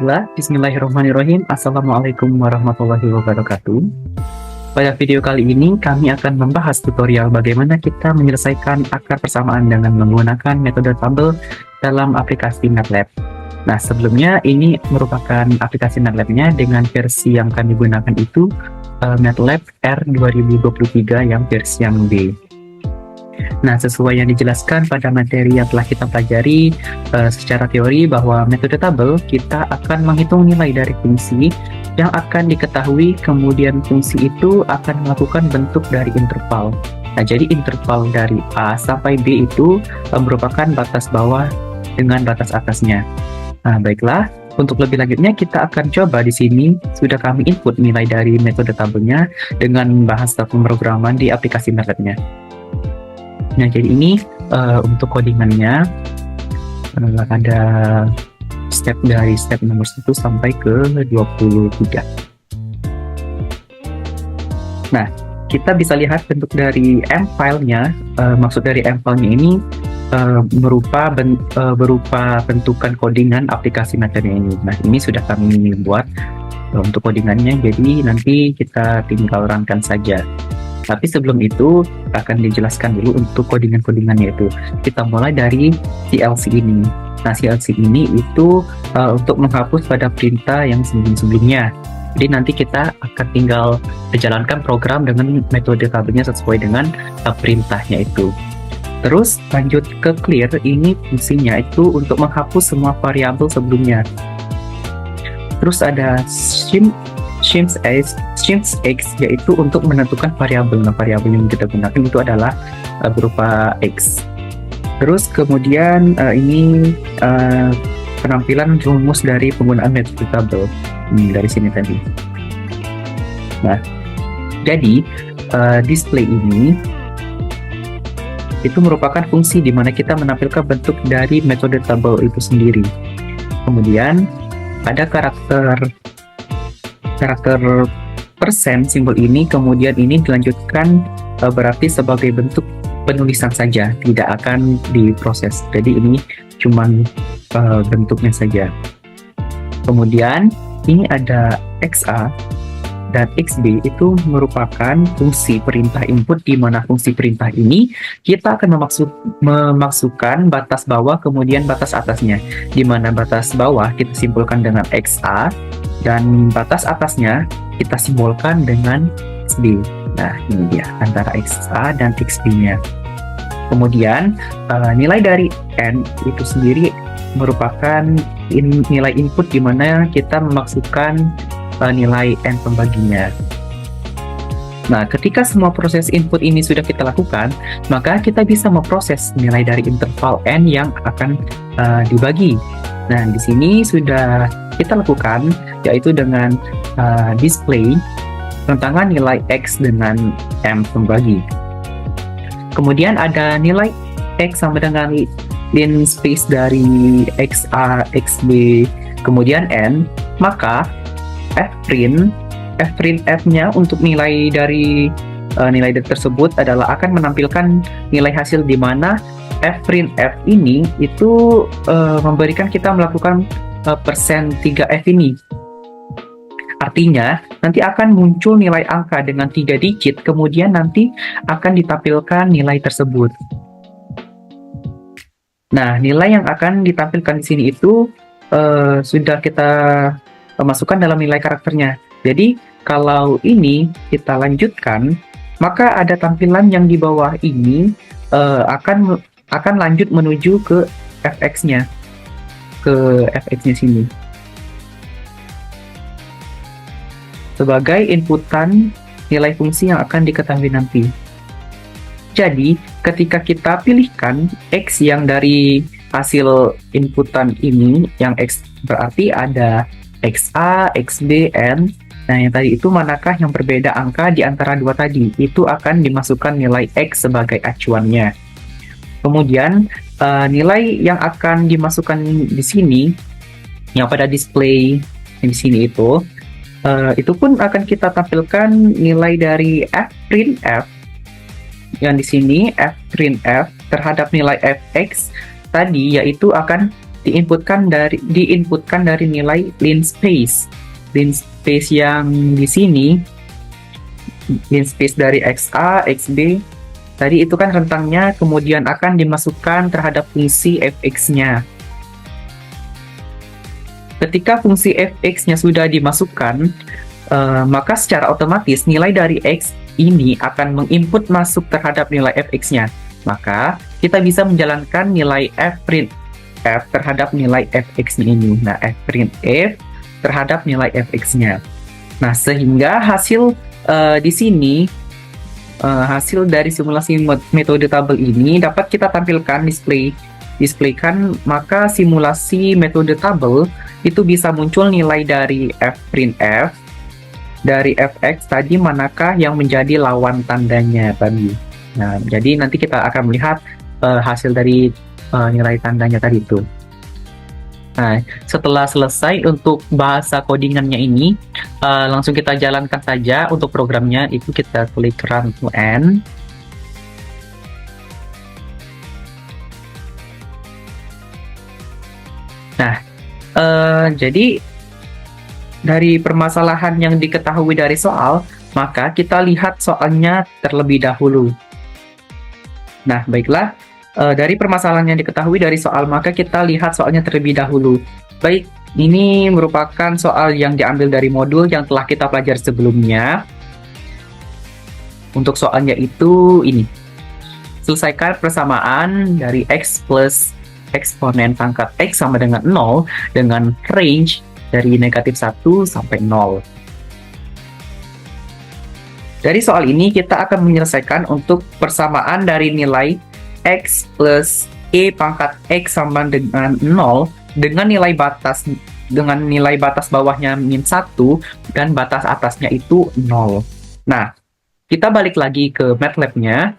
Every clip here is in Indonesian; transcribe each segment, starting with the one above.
Baiklah, bismillahirrahmanirrahim. Assalamualaikum warahmatullahi wabarakatuh. Pada video kali ini, kami akan membahas tutorial bagaimana kita menyelesaikan akar persamaan dengan menggunakan metode tabel dalam aplikasi MATLAB. Nah, sebelumnya ini merupakan aplikasi MATLAB-nya dengan versi yang kami gunakan itu MATLAB R2023 yang versi yang B. Nah, sesuai yang dijelaskan pada materi yang telah kita pelajari secara teori bahwa metode tabel kita akan menghitung nilai dari fungsi yang akan diketahui, kemudian fungsi itu akan melakukan bentuk dari interval. Nah, jadi interval dari A sampai B itu merupakan batas bawah dengan batas atasnya. Nah, baiklah, untuk lebih lanjutnya kita akan coba di sini sudah kami input nilai dari metode tabelnya dengan bahasa pemrograman di aplikasi MATLAB-nya. Nah, jadi ini untuk codingannya ada step dari step nomor 1 sampai ke 23. Nah, kita bisa lihat bentuk dari M file-nya. Maksud dari M file-nya ini berupa bentukan codingan aplikasi materi ini. Nah, ini sudah kami buat untuk codingannya, jadi nanti kita tinggal runkan saja. Tapi sebelum itu akan dijelaskan dulu untuk codingan-codingannya itu. Kita mulai dari CLC ini. Nah, CLC ini itu untuk menghapus pada perintah yang sebelum-sebelumnya. Jadi nanti kita akan tinggal menjalankan program dengan metode tabelnya sesuai dengan perintahnya itu. Terus lanjut ke clear, ini fungsinya itu untuk menghapus semua variabel sebelumnya. Terus ada shift X yaitu untuk menentukan variabel. Nah, variabel yang kita gunakan itu adalah berupa X. Terus kemudian ini penampilan rumus dari penggunaan metode tabel dari sini tadi. Nah, jadi display ini itu merupakan fungsi di mana kita menampilkan bentuk dari metode tabel itu sendiri. Kemudian ada karakter persen simbol ini, kemudian ini dilanjutkan berarti sebagai bentuk penulisan saja, tidak akan diproses. Jadi ini cuman bentuknya saja. Kemudian ini ada XA dan XB, itu merupakan fungsi perintah input, di mana fungsi perintah ini kita akan memasukkan batas bawah kemudian batas atasnya, di mana batas bawah kita simpulkan dengan XA dan batas atasnya kita simbolkan dengan XB. Nah, ini dia antara XA dan XB-nya. Kemudian nilai dari N itu sendiri merupakan nilai input di mana kita memasukkan nilai N pembaginya. Nah, ketika semua proses input ini sudah kita lakukan, maka kita bisa memproses nilai dari interval N yang akan dibagi. Nah, di sini sudah kita lakukan, yaitu dengan display rentangan nilai X dengan M pembagi. Kemudian ada nilai X sama dengan linspace dari XA, XB, kemudian N, maka fprint F-nya untuk nilai dari nilai tersebut adalah akan menampilkan nilai hasil, di mana fprint F ini itu memberikan kita melakukan persen 3F ini. Artinya nanti akan muncul nilai angka dengan 3 digit, kemudian nanti akan ditampilkan nilai tersebut. Nah, nilai yang akan ditampilkan di sini itu sudah kita masukkan dalam nilai karakternya. Jadi kalau ini kita lanjutkan, maka ada tampilan yang di bawah ini akan lanjut menuju ke fx-nya, sini sebagai inputan nilai fungsi yang akan diketahui nanti. Jadi ketika kita pilihkan X yang dari hasil inputan ini, yang X berarti ada XA, XB, N. Nah, yang tadi itu manakah yang berbeda angka di antara dua tadi, itu akan dimasukkan nilai X sebagai acuannya. Kemudian nilai yang akan dimasukkan di sini, yang pada display di sini itu pun akan kita tampilkan nilai dari fprintf, yang di sini fprintf terhadap nilai fx tadi, yaitu akan diinputkan dari nilai linspace. Linspace yang di sini, linspace dari XA, XB, tadi itu kan rentangnya kemudian akan dimasukkan terhadap fungsi fx-nya. Ketika fungsi fx-nya sudah dimasukkan, maka secara otomatis nilai dari x ini akan menginput masuk terhadap nilai fx-nya. Maka kita bisa menjalankan nilai fprintf terhadap nilai fx-nya ini. Nah, fprintf terhadap nilai fx-nya. Nah, sehingga hasil di sini, hasil dari simulasi metode tabel ini dapat kita tampilkan displaykan, maka simulasi metode tabel itu bisa muncul nilai dari fprintf dari fx tadi manakah yang menjadi lawan tandanya tadi. Nah, jadi nanti kita akan melihat hasil dari nilai tandanya tadi itu. Nah, setelah selesai untuk bahasa codingannya ini, langsung kita jalankan saja untuk programnya. Itu kita klik run to end. Nah, jadi dari permasalahan yang diketahui dari soal, maka kita lihat soalnya terlebih dahulu. Nah, baiklah. Dari permasalahan yang diketahui dari soal, maka kita lihat soalnya terlebih dahulu. Baik, ini merupakan soal yang diambil dari modul yang telah kita pelajari sebelumnya. Untuk soalnya itu ini. Selesaikan persamaan dari x plus eksponen pangkat x sama dengan 0 dengan range dari negatif 1 sampai 0. Dari soal ini kita akan menyelesaikan untuk persamaan dari nilai x plus e pangkat x sama dengan 0 dengan nilai batas bawahnya min 1 dan batas atasnya itu 0. Nah, kita balik lagi ke MATLAB-nya.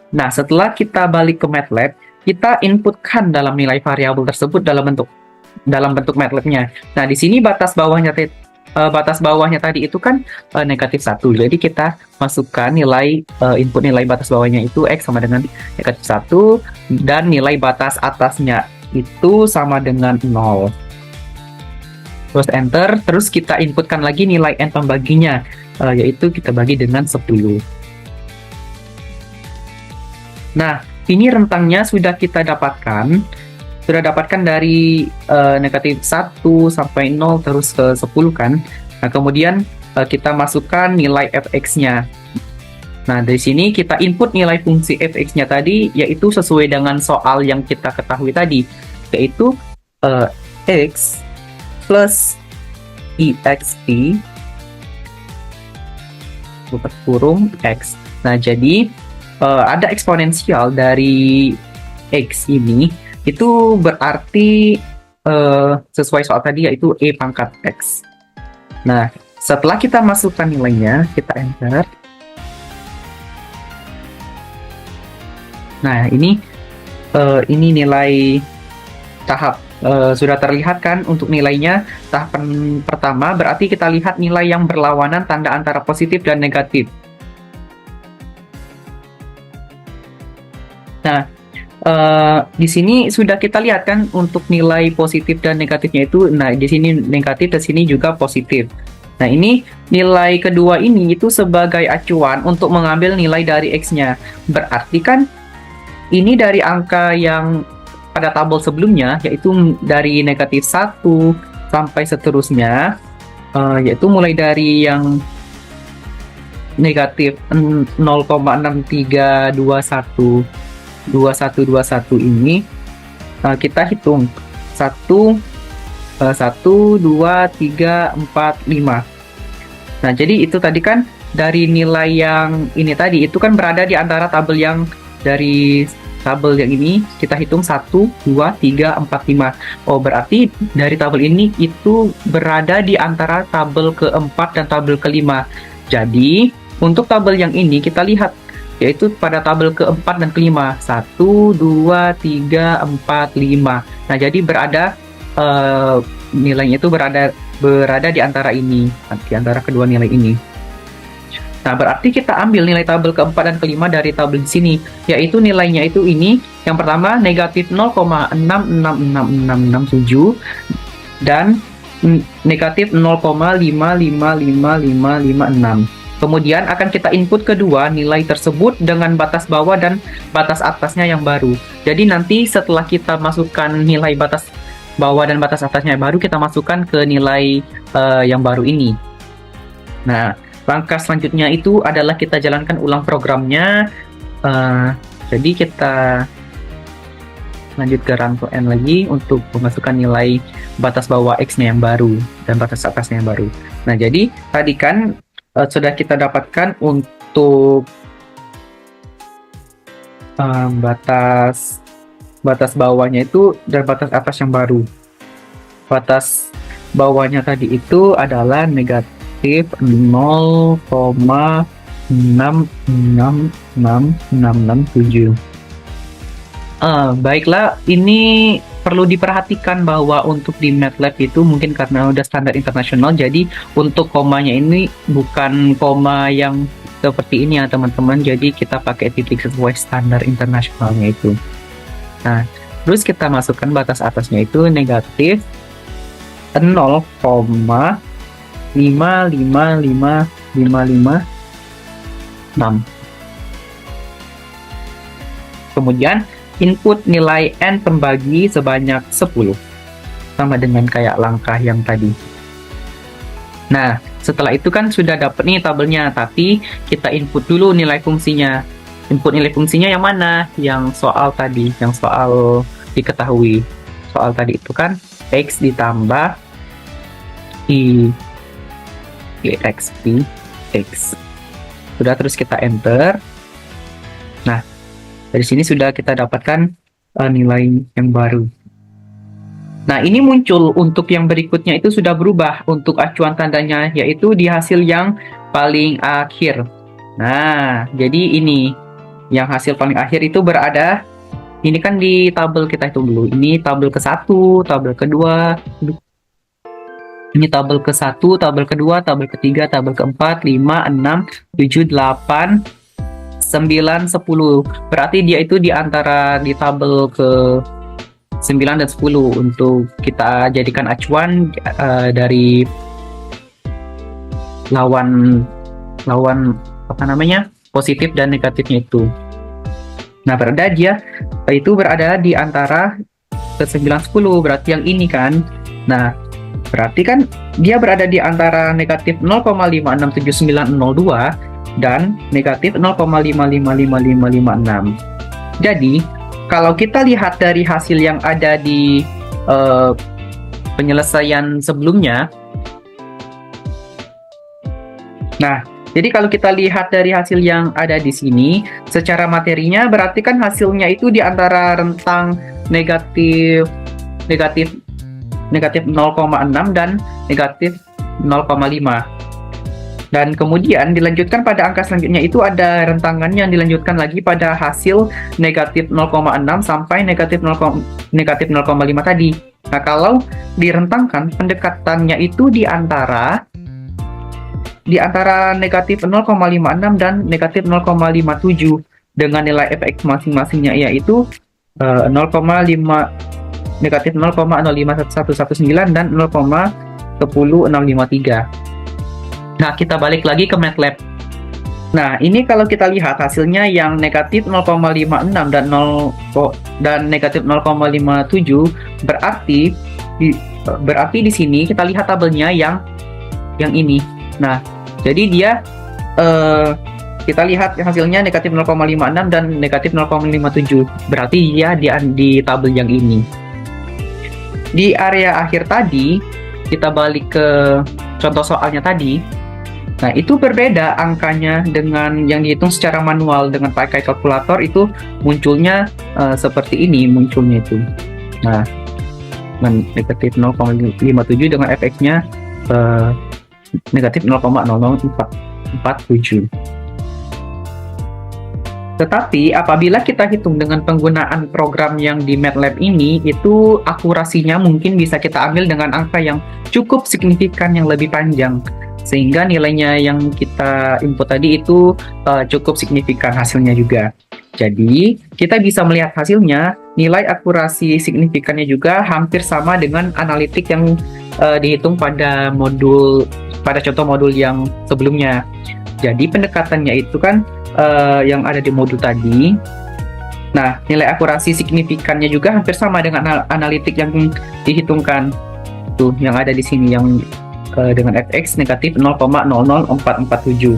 Nah, setelah kita balik ke MATLAB, kita inputkan dalam nilai variabel tersebut dalam bentuk MATLAB-nya. Nah, di sini batas bawahnya tadi itu kan negatif 1. Jadi kita masukkan input nilai batas bawahnya itu x sama dengan negatif 1 dan nilai batas atasnya itu sama dengan 0. Terus enter, terus kita inputkan lagi nilai n pembaginya, yaitu kita bagi dengan 10. Nah, ini rentangnya sudah kita dapatkan. Sudah dapatkan dari negatif 1 sampai 0 terus ke 10 kan. Nah, kemudian kita masukkan nilai fx-nya. Nah, dari sini kita input nilai fungsi fx-nya tadi, yaitu sesuai dengan soal yang kita ketahui tadi, yaitu x plus ext kurung x. Nah, jadi ada eksponensial dari x ini, itu berarti sesuai soal tadi yaitu e pangkat x. Nah, setelah kita masukkan nilainya, kita enter. Nah, ini nilai tahap sudah terlihat kan untuk nilainya. Tahapan pertama berarti kita lihat nilai yang berlawanan tanda antara positif dan negatif. Nah, di sini sudah kita lihat kan untuk nilai positif dan negatifnya itu. Nah, di sini negatif, di sini juga positif. Nah, ini nilai kedua ini itu sebagai acuan untuk mengambil nilai dari x-nya. Berarti kan ini dari angka yang pada tabel sebelumnya, yaitu dari negatif 1 sampai seterusnya, yaitu mulai dari yang negatif 0,6321 ini, kita hitung 1, 2, 3, 4, 5. Nah, jadi itu tadi kan dari nilai yang ini tadi itu kan berada di antara tabel yang dari tabel yang ini kita hitung 1, 2, 3, 4, 5. Oh, berarti dari tabel ini itu berada di antara tabel keempat dan tabel kelima. Jadi untuk tabel yang ini kita lihat, yaitu pada tabel keempat dan kelima, 1, 2, 3, 4, 5. Nah, jadi berada nilainya itu berada di antara ini, di antara kedua nilai ini. Nah, berarti kita ambil nilai tabel keempat dan kelima dari tabel di sini, yaitu nilainya itu ini. Yang pertama negatif 0,666667 dan negatif 0,555556. Kemudian akan kita input kedua nilai tersebut dengan batas bawah dan batas atasnya yang baru. Jadi nanti setelah kita masukkan nilai batas bawah dan batas atasnya baru, kita masukkan ke nilai yang baru ini. Nah, langkah selanjutnya itu adalah kita jalankan ulang programnya. Jadi kita lanjut ke run to end lagi untuk memasukkan nilai batas bawah X-nya yang baru dan batas atasnya yang baru. Nah, jadi tadi kan sudah kita dapatkan untuk batas bawahnya itu dan batas atas yang baru. Batas bawahnya tadi itu adalah negatif 0,666667. Baiklah, ini perlu diperhatikan bahwa untuk di MATLAB itu mungkin karena udah standar internasional, jadi untuk komanya ini bukan koma yang seperti ini ya teman-teman, jadi kita pakai titik sesuai standar internasionalnya itu. Nah, terus kita masukkan batas atasnya itu negatif 0,555556. Kemudian input nilai n pembagi sebanyak 10, sama dengan kayak langkah yang tadi. Nah, setelah itu kan sudah dapat nih tabelnya, tapi kita input dulu nilai fungsinya. Input nilai fungsinya yang mana? Yang soal tadi, yang soal diketahui. Soal tadi itu kan X ditambah I X P X. Sudah, terus kita enter. Nah, dari sini sudah kita dapatkan nilai yang baru. Nah, ini muncul untuk yang berikutnya itu sudah berubah untuk acuan tandanya, yaitu di hasil yang paling akhir. Nah, jadi ini yang hasil paling akhir itu berada, ini kan di tabel kita hitung dulu. Ini tabel ke-1, tabel kedua, ini tabel ke-1, tabel kedua, tabel ketiga, tabel keempat, 5, 6, 7, 8, 9, 10. Berarti dia itu di antara di tabel ke 9 dan 10 untuk kita jadikan acuan dari lawan apa namanya, positif dan negatifnya itu. Nah, berada dia itu berada di antara ke 9, 10, berarti yang ini kan. Nah, berarti kan dia berada di antara negatif 0,567902 dan negatif 0,555556. Jadi, kalau kita lihat dari hasil yang ada di penyelesaian sebelumnya, nah, jadi kalau kita lihat dari hasil yang ada di sini, secara materinya berarti kan hasilnya itu di antara rentang negatif 0,6 dan negatif 0,5. Dan kemudian dilanjutkan pada angka selanjutnya itu ada rentangan yang dilanjutkan lagi pada hasil negatif 0,6 sampai negatif 0,5 tadi. Nah, kalau direntangkan pendekatannya itu di antara negatif 0,56 dan negatif 0,57 dengan nilai fx masing-masingnya yaitu 0,5 negatif 0,05119 dan 0,10653. Nah, kita balik lagi ke MATLAB. Nah, ini kalau kita lihat hasilnya yang negatif 0,56 dan negatif 0,57, berarti di sini kita lihat tabelnya yang ini. Nah, jadi dia kita lihat hasilnya negatif 0,56 dan negatif 0,57. Berarti dia di tabel yang ini. Di area akhir tadi, kita balik ke contoh soalnya tadi. Nah, itu berbeda angkanya dengan yang dihitung secara manual dengan pakai kalkulator, itu munculnya seperti ini munculnya itu. Nah, negatif 0,57 dengan fx-nya negatif 0,0047. Tetapi apabila kita hitung dengan penggunaan program yang di MATLAB ini, itu akurasinya mungkin bisa kita ambil dengan angka yang cukup signifikan yang lebih panjang. sehingga nilainya yang kita input tadi itu cukup signifikan hasilnya juga. Jadi kita bisa melihat hasilnya, nilai akurasi signifikannya juga hampir sama dengan analitik yang dihitung pada contoh modul yang sebelumnya. Jadi pendekatannya itu kan yang ada di modul tadi. Nah, nilai akurasi signifikannya juga hampir sama dengan analitik yang dihitungkan. Tuh, yang ada di sini yang dengan fx negatif 0,000447.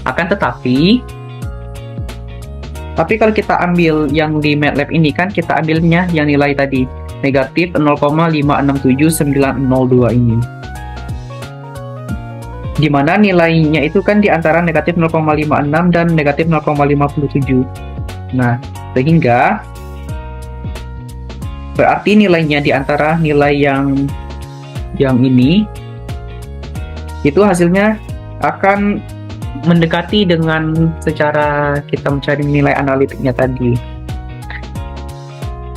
Akan tetapi kalau kita ambil yang di MATLAB ini kan kita ambilnya yang nilai tadi negatif 0,567902 ini. Dimana nilainya itu kan di antara negatif 0,56 dan negatif 0,57. Nah, sehingga berarti nilainya di antara nilai yang ini itu hasilnya akan mendekati dengan secara kita mencari nilai analitiknya tadi.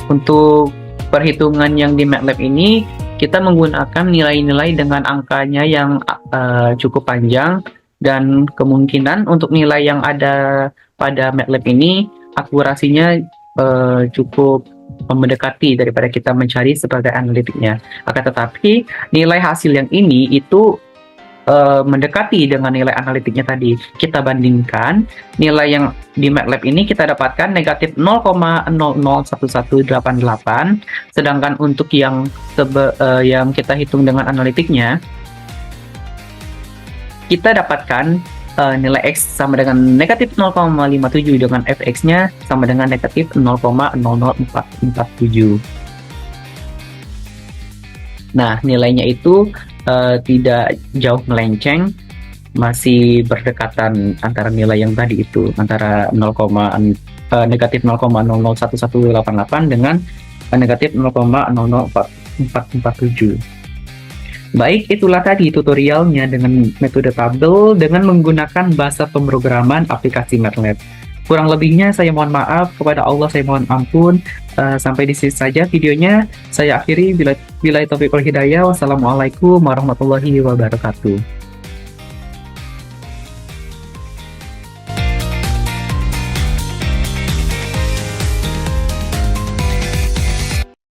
Untuk perhitungan yang di MATLAB ini kita menggunakan nilai-nilai dengan angkanya yang cukup panjang, dan kemungkinan untuk nilai yang ada pada MATLAB ini akurasinya cukup mendekati daripada kita mencari sebagai analitiknya. Akan tetapi nilai hasil yang ini itu mendekati dengan nilai analitiknya tadi. Kita bandingkan nilai yang di MATLAB ini kita dapatkan negatif 0,001188, sedangkan untuk yang kita hitung dengan analitiknya kita dapatkan nilai X sama dengan negatif 0,57 dengan fx-nya sama dengan negatif 0,00447. Nah, nilainya itu tidak jauh melenceng, masih berdekatan antara nilai yang tadi itu, antara negatif 0,001188 dengan negatif 0,00447. Baik, itulah tadi tutorialnya dengan metode tabel dengan menggunakan bahasa pemrograman aplikasi MATLAB. Kurang lebihnya saya mohon maaf, kepada Allah saya mohon ampun. Sampai di sini saja videonya. Saya akhiri, bila taufiq wal hidayah. Wassalamualaikum warahmatullahi wabarakatuh.